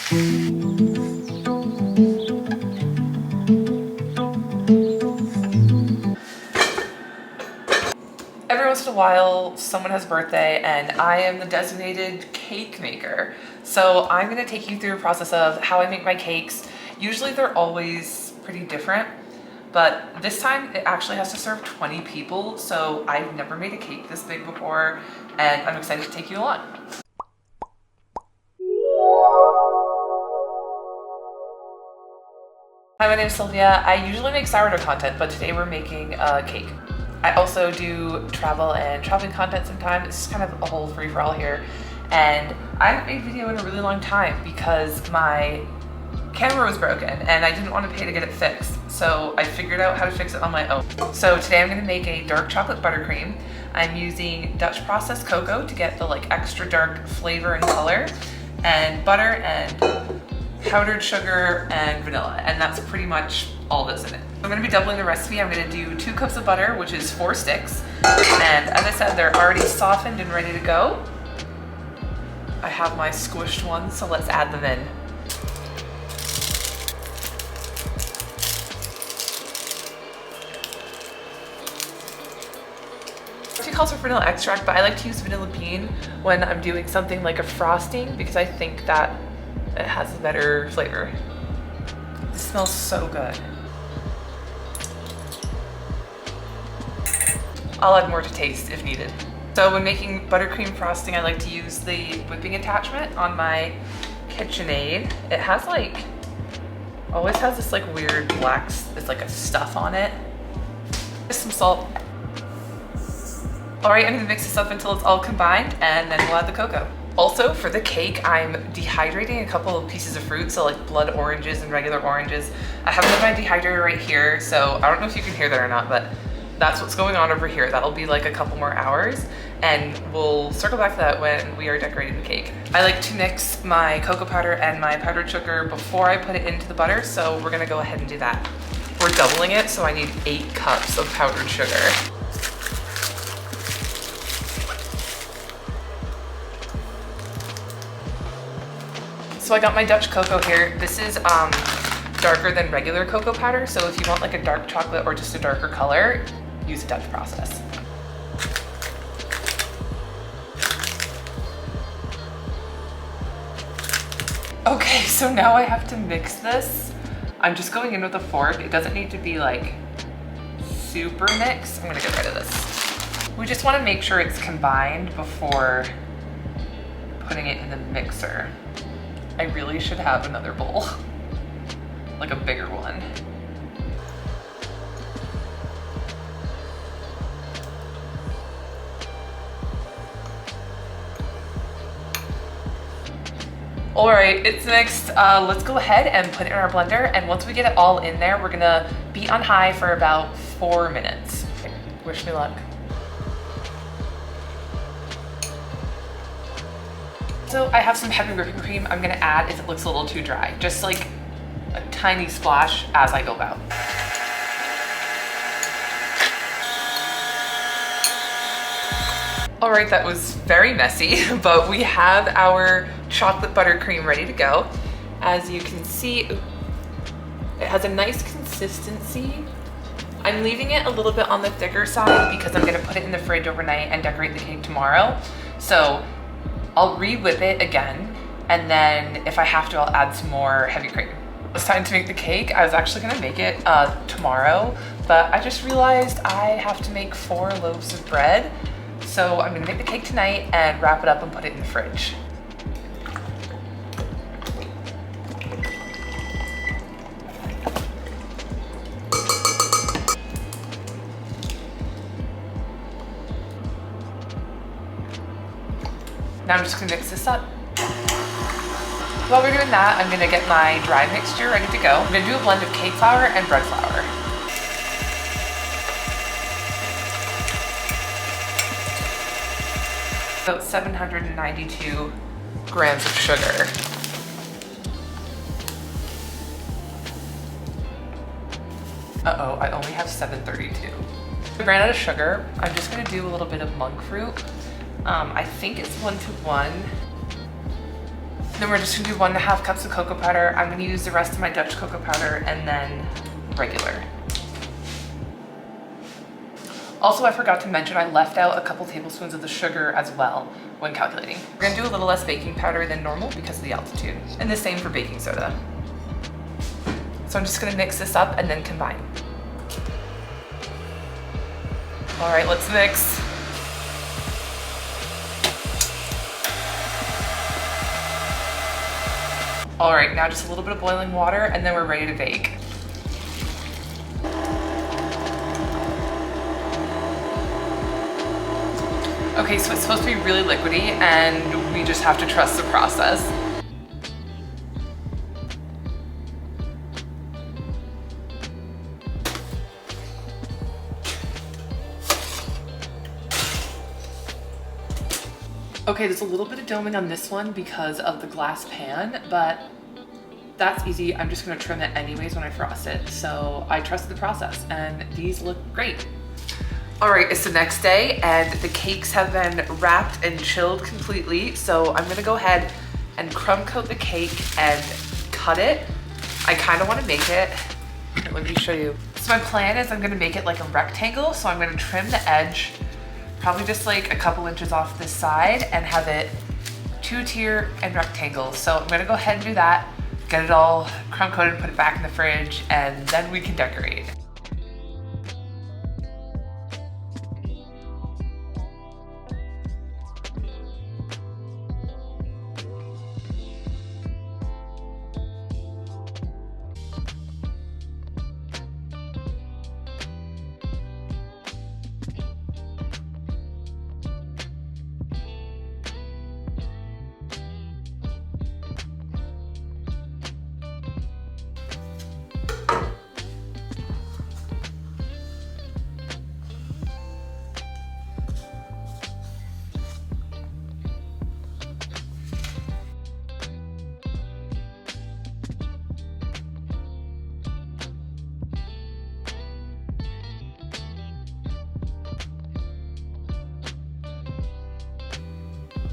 Every once in a while, someone has a birthday and I am the designated cake maker. So I'm gonna take you through a process of how I make my cakes. Usually they're always pretty different, but this time it actually has to serve 20 people. So I've never made a cake this big before and I'm excited to take you along. Hi, my name is Sylvia. I usually make sourdough content, but today we're making a cake. I also do travel and shopping content sometimes. It's kind of a whole free-for-all here. And I haven't made a video in a really long time because my camera was broken and I didn't want to pay to get it fixed. So I figured out how to fix it on my own. So today I'm gonna make a dark chocolate buttercream. I'm using Dutch processed cocoa to get the extra dark flavor and color, and butter and powdered sugar and vanilla, and that's pretty much all that's in it. I'm gonna be doubling the recipe. I'm gonna do 2 cups of butter, which is 4 sticks. And as I said, they're already softened and ready to go. I have my squished ones, so let's add them in. 2 cups of vanilla extract, but I like to use vanilla bean when I'm doing something like a frosting because I think that it has a better flavor. It smells so good. I'll add more to taste if needed. So when making buttercream frosting, I like to use the whipping attachment on my KitchenAid. It has always has this weird black, it's like a stuff on it. Just some salt. All right, I'm gonna mix this up until it's all combined and then we'll add the cocoa. Also, for the cake, I'm dehydrating a couple of pieces of fruit, so blood oranges and regular oranges. I have them in my dehydrator right here, so I don't know if you can hear that or not, but that's what's going on over here. That'll be a couple more hours, and we'll circle back to that when we are decorating the cake. I like to mix my cocoa powder and my powdered sugar before I put it into the butter, so we're gonna go ahead and do that. We're doubling it, so I need 8 cups of powdered sugar. So I got my Dutch cocoa here. This is darker than regular cocoa powder. So if you want a dark chocolate or just a darker color, use a Dutch process. Okay, so now I have to mix this. I'm just going in with a fork. It doesn't need to be super mixed. I'm gonna get rid of this. We just wanna make sure it's combined before putting it in the mixer. I really should have another bowl, a bigger one. All right, it's mixed. Let's go ahead and put it in our blender. And once we get it all in there, we're gonna be on high for about 4 minutes. Okay, wish me luck. So I have some heavy whipping cream I'm gonna add if it looks a little too dry. Just a tiny splash as I go about. All right, that was very messy, but we have our chocolate buttercream ready to go. As you can see, it has a nice consistency. I'm leaving it a little bit on the thicker side because I'm gonna put it in the fridge overnight and decorate the cake tomorrow. So I'll re-whip it again, and then if I have to, I'll add some more heavy cream. It's time to make the cake. I was actually gonna make it tomorrow, but I just realized I have to make 4 loaves of bread. So I'm gonna make the cake tonight and wrap it up and put it in the fridge. Now I'm just gonna mix this up. While we're doing that, I'm gonna get my dry mixture ready to go. I'm gonna do a blend of cake flour and bread flour. About 792 grams of sugar. Uh-oh, I only have 732. I ran out of sugar. I'm just gonna do a little bit of monk fruit. I think it's 1:1. Then we're just gonna do 1.5 cups of cocoa powder. I'm gonna use the rest of my Dutch cocoa powder and then regular. Also, I forgot to mention, I left out a couple tablespoons of the sugar as well when calculating. We're gonna do a little less baking powder than normal because of the altitude. And the same for baking soda. So I'm just gonna mix this up and then combine. All right, let's mix. All right, now just a little bit of boiling water and then we're ready to bake. Okay, so it's supposed to be really liquidy and we just have to trust the process. Okay, there's a little bit of doming on this one because of the glass pan, but that's easy. I'm just gonna trim it anyways when I frost it. So I trust the process and these look great. All right, it's the next day and the cakes have been wrapped and chilled completely. So I'm gonna go ahead and crumb coat the cake and cut it. I kind of want to make it, let me show you. So my plan is I'm gonna make it like a rectangle. So I'm gonna trim the edge, probably just like a couple inches off this side and have it 2-tier and rectangle. So I'm gonna go ahead and do that, get it all crumb coated, put it back in the fridge, and then we can decorate.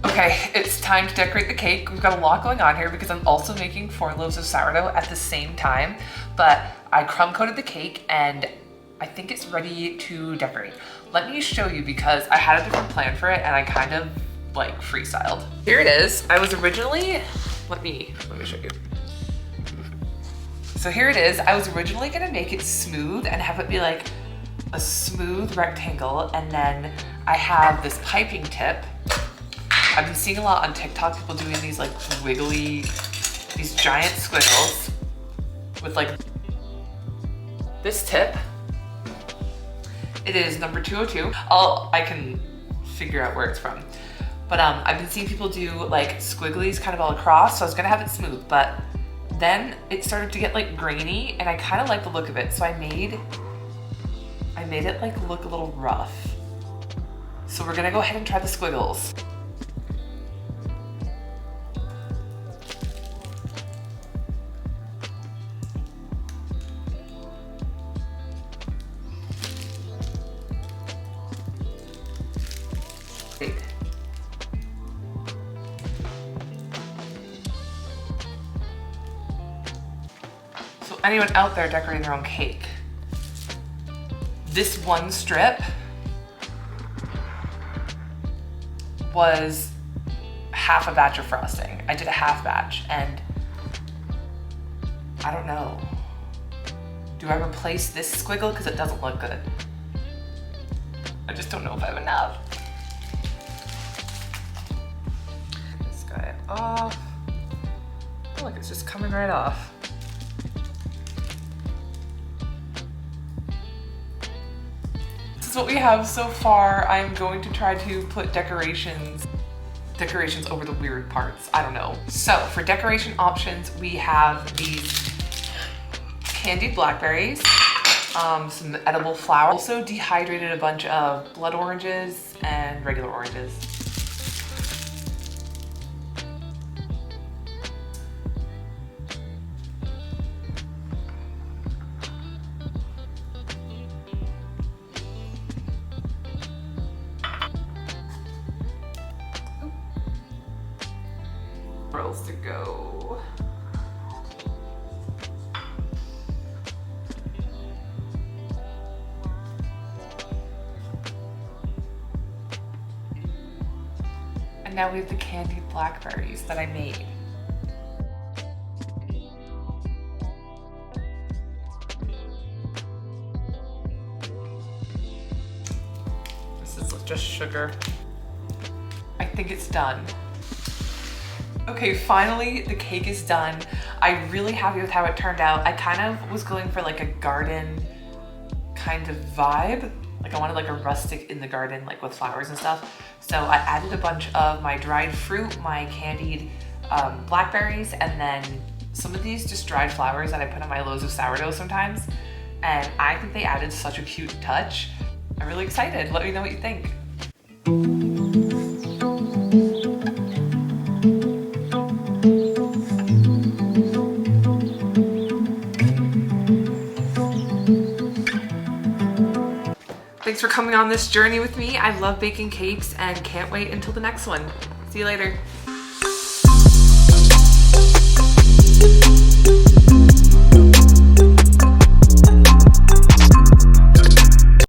Okay, it's time to decorate the cake. We've got a lot going on here because I'm also making 4 loaves of sourdough at the same time, but I crumb coated the cake and I think it's ready to decorate. Let me show you because I had a different plan for it and I kind of like freestyled. Here it is. I was originally, let me show you. So here it is. I was originally gonna make it smooth and have it be like a smooth rectangle, and then I have this piping tip. I've been seeing a lot on TikTok, people doing these like wiggly, these giant squiggles with like this tip. It is number 202. I can figure out where it's from. But I've been seeing people do like squigglies kind of all across, so I was gonna have it smooth, but then it started to get like grainy and I kind of like the look of it. So I made it like look a little rough. So we're gonna go ahead and try the squiggles. So anyone out there decorating their own cake, this one strip was half a batch of frosting. I did a half batch and I don't know. Do I replace this squiggle? Because it doesn't look good. I just don't know if I have enough. This guy off. Oh, look, it's just coming right off. This is what we have so far. I'm going to try to put decorations over the weird parts. I don't know. So for decoration options, we have these candied blackberries, some edible flour, also dehydrated a bunch of blood oranges and regular oranges. else to go. And now we have the candied blackberries that I made. This is just sugar. I think it's done. Okay, finally the cake is done. I'm really happy with how it turned out. I kind of was going for like a garden kind of vibe. Like I wanted like a rustic in the garden, like with flowers and stuff. So I added a bunch of my dried fruit, my candied blackberries, and then some of these just dried flowers that I put on my loaves of sourdough sometimes. And I think they added such a cute touch. I'm really excited. Let me know what you think. Thanks for coming on this journey with me. I love baking cakes and can't wait until the next one. See you later.